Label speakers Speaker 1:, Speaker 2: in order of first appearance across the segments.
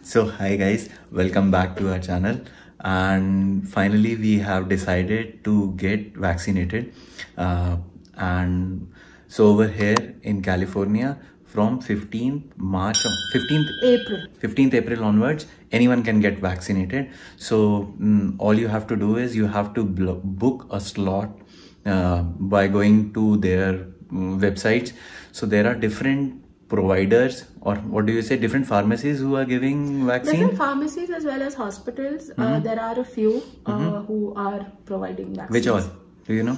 Speaker 1: So hi guys, welcome back to our channel. And finally we have decided to get vaccinated. And so over here in California, from 15th March, 15th
Speaker 2: April.
Speaker 1: 15th April onwards, anyone can get vaccinated. So all you have to do is you have to book a slot by going to their websites. So there are different providers, or what do you say, different pharmacies who are giving vaccine.
Speaker 2: Different pharmacies as well as hospitals. There are a few who are providing vaccines.
Speaker 1: Which all do you know?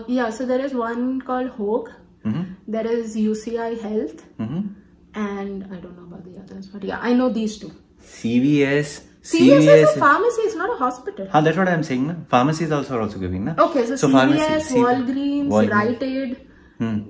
Speaker 2: Yeah, so there is one called Hogue. There is UCI Health, and I don't know about the others, but yeah, I know these two.
Speaker 1: CVS.
Speaker 2: CVS is a pharmacy, it's not a hospital.
Speaker 1: That's what I'm saying. Na? Pharmacies also giving. Na?
Speaker 2: Okay, so CVS, Walgreens, Rite Aid,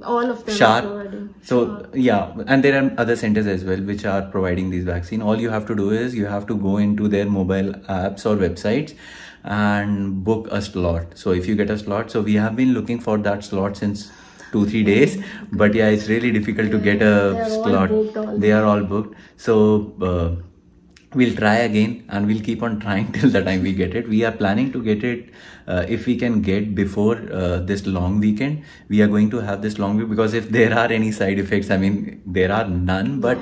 Speaker 2: all of them
Speaker 1: Sharp.
Speaker 2: are providing.
Speaker 1: So yeah, and there are other centers as well which are providing these vaccine. All you have to do is you have to go into their mobile apps or websites and book a slot. So if you get a slot, so we have been looking for that slot since 2-3 days, but yeah, it's really difficult to get a slot. They are all booked. So we'll try again and we'll keep on trying till the time we get it. We are planning to get it if we can get before this long weekend. We are going to have this long week, because if there are any side effects, I mean there are none, but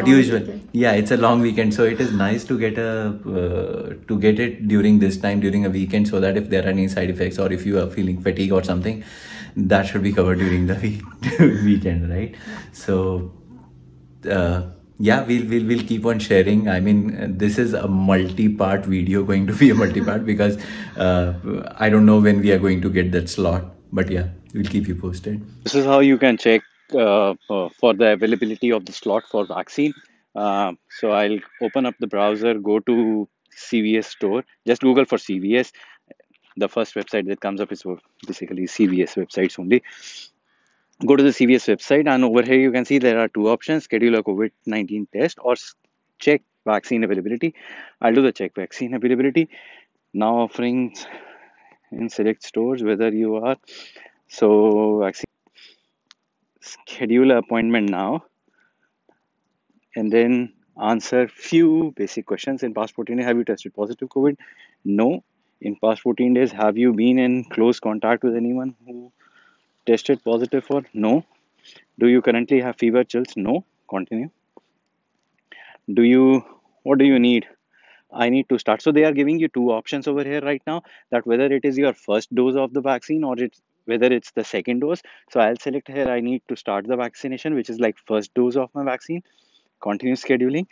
Speaker 1: usually it's a long weekend, so it is nice to get it during this time, during a weekend, so that if there are any side effects or if you are feeling fatigue or something, that should be covered during the weekend, right? So yeah, we'll keep on sharing. I mean, this is a multi-part video, going to be a multi-part, because I don't know when we are going to get that slot, but yeah, we'll keep you posted.
Speaker 3: This is how you can check for the availability of the slot for vaccine. So I'll open up the browser, go to CVS store, just Google for CVS. The first website that comes up is basically CVS websites only. Go to the CVS website, and over here you can see there are two options: schedule a COVID-19 test or check vaccine availability. I'll do the check vaccine availability. Now offering in select stores whether you are. So vaccine, schedule an appointment now, and then answer few basic questions. In past 14 days, have you tested positive COVID? No. In past 14 days, have you been in close contact with anyone who tested positive for? No. Do you currently have fever, chills? No. Continue. What do you need? I need to start. So they are giving you two options over here right now, that whether it is your first dose of the vaccine or whether it's the second dose. So I'll select here, I need to start the vaccination, which is like first dose of my vaccine. Continue scheduling.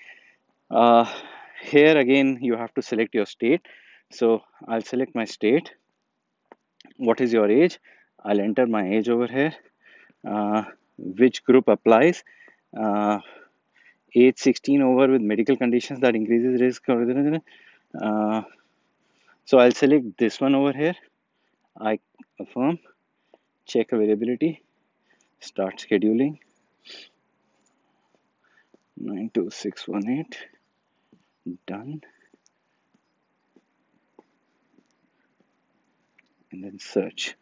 Speaker 3: Here again, you have to select your state. So I'll select my state. What is your age? I'll enter my age over here. Which group applies? Age 16 over with medical conditions that increases risk. So I'll select this one over here. I affirm. Check availability. Start scheduling. 92618. Done. And then search.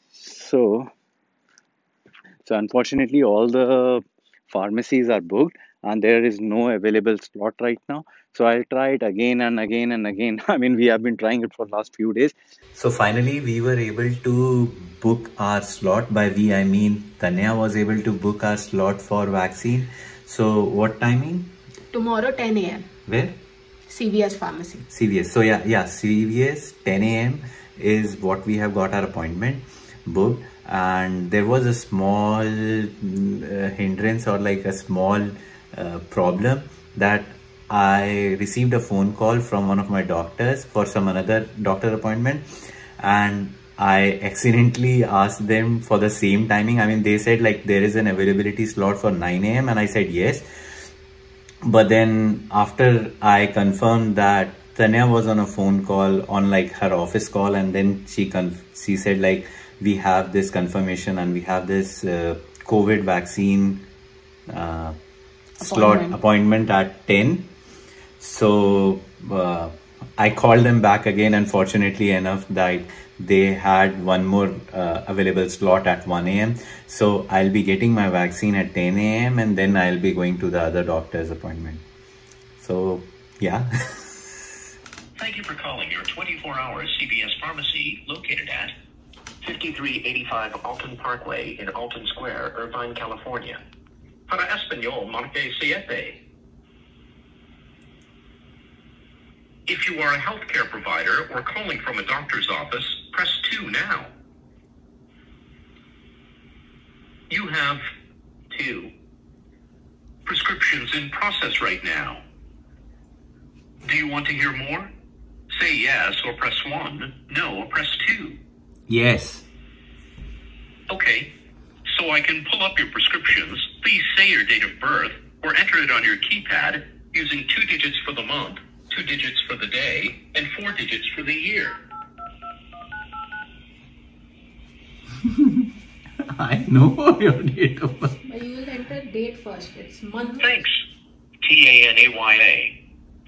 Speaker 3: So unfortunately all the pharmacies are booked and there is no available slot right now. So I'll try it again and again and again. I mean, we have been trying it for the last few days.
Speaker 1: So finally we were able to book our slot. By we, I mean Tanya was able to book our slot for vaccine. So what timing?
Speaker 2: Tomorrow 10 a.m.
Speaker 1: Where?
Speaker 2: CVS pharmacy.
Speaker 1: CVS. So yeah, CVS 10 a.m. is what we have got our appointment booked. And there was a small hindrance, or like a small problem, that I received a phone call from one of my doctors for some another doctor appointment, and I accidentally asked them for the same timing. I mean, they said like there is an availability slot for 9 a.m. and I said yes. But then after I confirmed that, Tanya was on a phone call, on like her office call, and then she said like, we have this confirmation and we have this COVID vaccine slot appointment at 10. So I called them back again, unfortunately enough, that they had one more available slot at 1 a.m. So I'll be getting my vaccine at 10 a.m. and then I'll be going to the other doctor's appointment. So, yeah.
Speaker 4: Thank you for calling your 24-hour CVS pharmacy located at 5385 Alton Parkway in Alton Square, Irvine, California. Para Español, marque siete. If you are a healthcare provider or calling from a doctor's office, press 2 now. You have 2 prescriptions in process right now. Do you want to hear more? Say yes or press 1. No or press 2.
Speaker 1: Yes.
Speaker 4: Okay, so I can pull up your prescriptions. Please say your date of birth or enter it on your keypad using 2 digits for the month, 2 digits for the day, and 4 digits for the year.
Speaker 1: I know your date of birth.
Speaker 2: But you will enter date first. It's month.
Speaker 4: Thanks. TANAYA.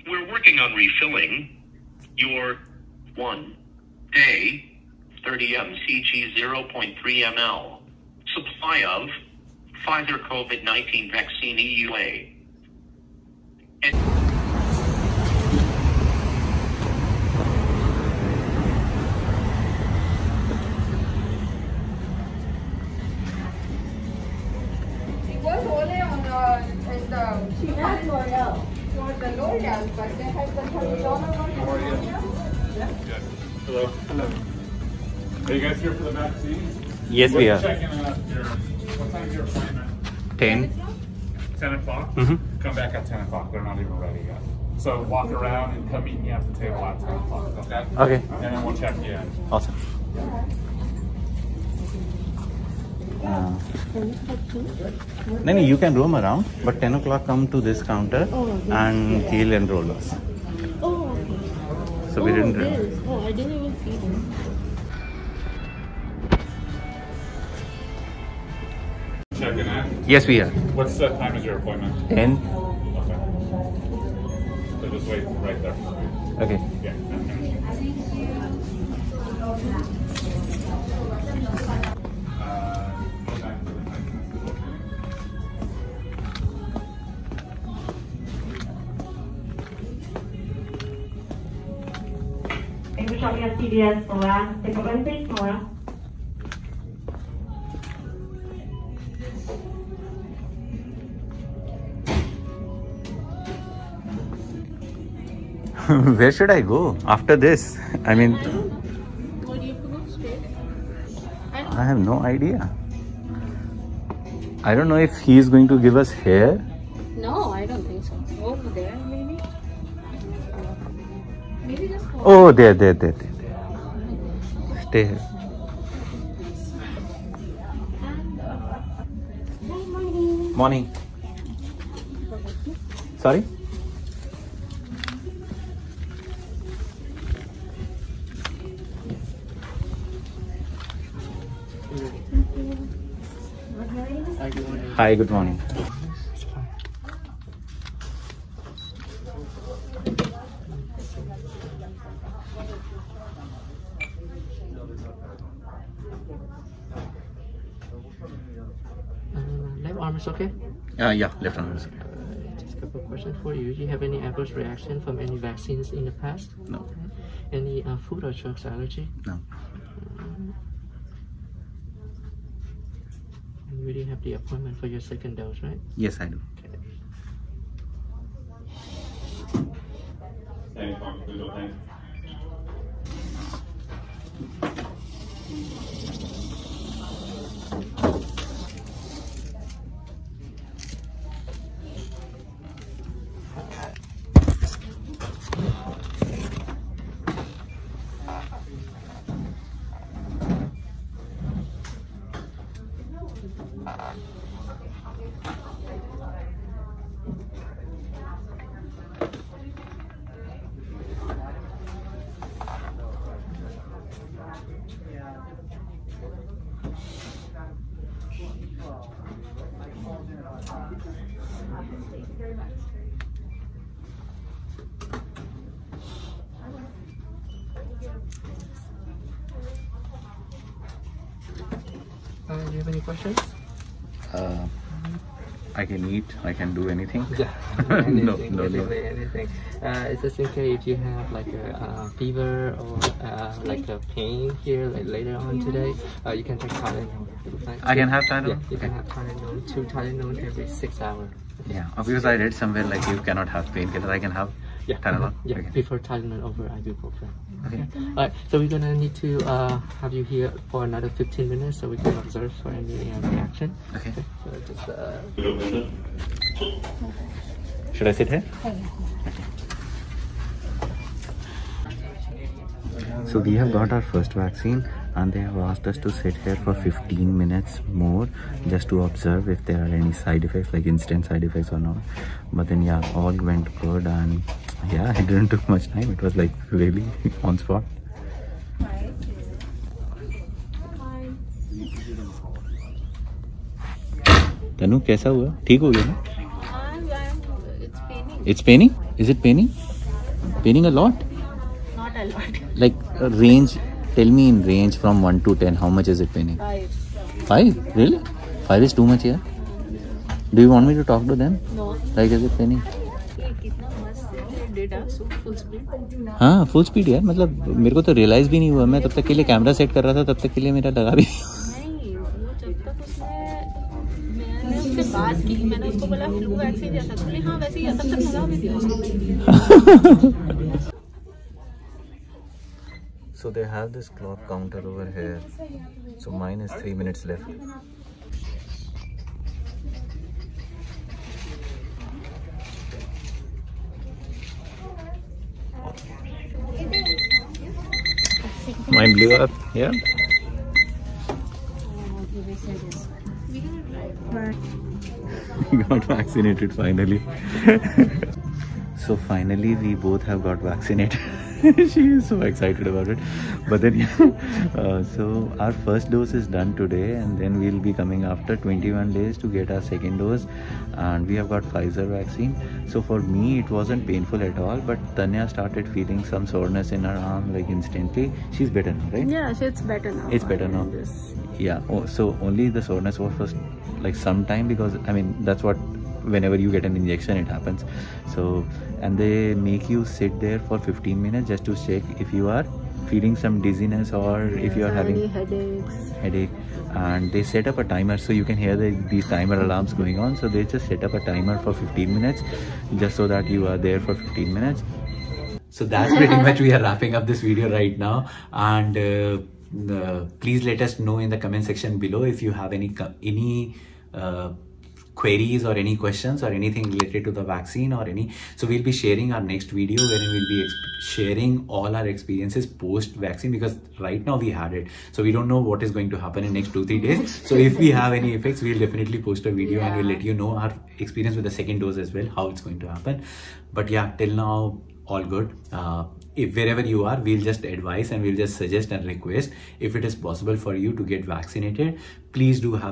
Speaker 4: We're working on refilling your 1 day 30 mcg 0.3 ml supply of Pfizer COVID-19 vaccine EUA.
Speaker 5: It was only on she has L'Oreal. For the L'Oreal, but they have the $30 one.
Speaker 6: How are you? Good. Hello. Hello. Are you guys here for the vaccine?
Speaker 1: Yes, we are.
Speaker 6: Check in what time is your appointment?
Speaker 1: 10.
Speaker 6: 10 o'clock?
Speaker 1: Mm-hmm.
Speaker 6: Come back at 10 o'clock. They're not even ready yet. So walk around and come meet me at the table at 10 o'clock, okay?
Speaker 1: Okay.
Speaker 6: And then we'll check you in.
Speaker 1: Awesome. No, you can roam around, but 10 o'clock come to this counter and he'll enroll us.
Speaker 2: Oh, okay.
Speaker 1: So we didn't.
Speaker 2: This. Oh, I didn't even see them.
Speaker 6: Checking in?
Speaker 1: Yes, we are.
Speaker 6: What's the time is your appointment?
Speaker 1: 10.
Speaker 6: Okay. So just wait right there.
Speaker 1: Okay.
Speaker 6: Yeah.
Speaker 7: Thank you for shopping at CVS. Hola. Take a bite, please. Hola.
Speaker 1: Where should I go after this? I mean,
Speaker 2: What do you have to go straight?
Speaker 1: I have no idea. I don't know if he is going to give us hair.
Speaker 2: No, I don't think so. Over there, maybe? Maybe just go.
Speaker 1: Oh, there. Stay here. Morning. Sorry? Hi, good morning.
Speaker 8: Left arm is okay?
Speaker 1: Yeah, left arm.
Speaker 8: Just a couple of questions for you. Do you have any adverse reaction from any vaccines in the past?
Speaker 1: No.
Speaker 8: Any food or drugs allergy?
Speaker 1: No.
Speaker 8: And you already have the appointment for your second dose, right?
Speaker 1: Yes, I do.
Speaker 8: Do you have any questions?
Speaker 1: I can eat, I can do anything.
Speaker 8: Yeah, anything,
Speaker 1: no.
Speaker 8: literally anything. It's just in case if you have like a fever or like a pain here like later on today, you can take Tylenol.
Speaker 1: I can have Tylenol?
Speaker 8: Yeah, you can have Tylenol, 2 Tylenol every 6 hours.
Speaker 1: Yeah, because I read somewhere like you cannot have painkillers. I can have Tylenol.
Speaker 8: Yeah,
Speaker 1: Okay.
Speaker 8: before Tylenol over ibuprofen.
Speaker 1: Okay.
Speaker 8: Alright, so we're gonna need to have you here for another 15 minutes so we can observe for any reaction.
Speaker 1: Okay.
Speaker 8: So just
Speaker 1: Should I sit here? So we have got our first vaccine and they have asked us to sit here for 15 minutes more just to observe if there are any side effects, like instant side effects or not. But then yeah, all went good and yeah, it didn't took much time. It was like really on spot. तनु कैसा हुआ? ठीक हो गया ना? It's paining? Is it paining? Paining a lot?
Speaker 2: Not a lot.
Speaker 1: Like range, tell me in range from 1 to 10, how much is it paining?
Speaker 2: 5.
Speaker 1: 5? Really? 5 is too much here. Do you want me to talk to them?
Speaker 2: No.
Speaker 1: Like is it paining?
Speaker 2: कितना मस्त data full speed.
Speaker 1: हाँ full speed यार, मतलब मेरे को तो realise भी नहीं हुआ. मैं तब तक के लिए कैमरा सेट कर रहा था, तब तक के लिए मेरा लगा भी.
Speaker 2: नहीं, वो जब तक मैंने उससे बात की, मैंने उसको बोला फ्लू वैक्सीन जैसा, तो बोले हाँ वैसे ही तब तक लगा भी दिया उसको.
Speaker 1: So they have this clock counter over here. So mine is 3 minutes left. Mine blew up. Yeah. We got vaccinated finally. So finally we both have got vaccinated. She is so excited about it. But then so our first dose is done today and then we'll be coming after 21 days to get our second dose, and we have got Pfizer vaccine. So for me it wasn't painful at all, but Tanya started feeling some soreness in her arm like instantly. She's better now, right?
Speaker 2: Yeah, so it's better now.
Speaker 1: It's better now. Yeah. Oh, so only the soreness was for like some time, because I mean that's what, whenever you get an injection it happens. So, and they make you sit there for 15 minutes just to check if you are feeling some dizziness or if you are having
Speaker 2: any headache.
Speaker 1: And they set up a timer, so you can hear these timer alarms going on. So they just set up a timer for 15 minutes just so that you are there for 15 minutes. So that's pretty much, we are wrapping up this video right now. And please let us know in the comment section below if you have any queries or any questions or anything related to the vaccine or any. So we'll be sharing our next video wherein we'll be sharing all our experiences post vaccine, because right now we had it, so we don't know what is going to happen in next 2-3 days. So if we have any effects, we'll definitely post a video and we'll let you know our experience with the second dose as well, how it's going to happen. But yeah, till now all good. If wherever you are, we'll just advise and we'll just suggest and request, if it is possible for you to get vaccinated, please do have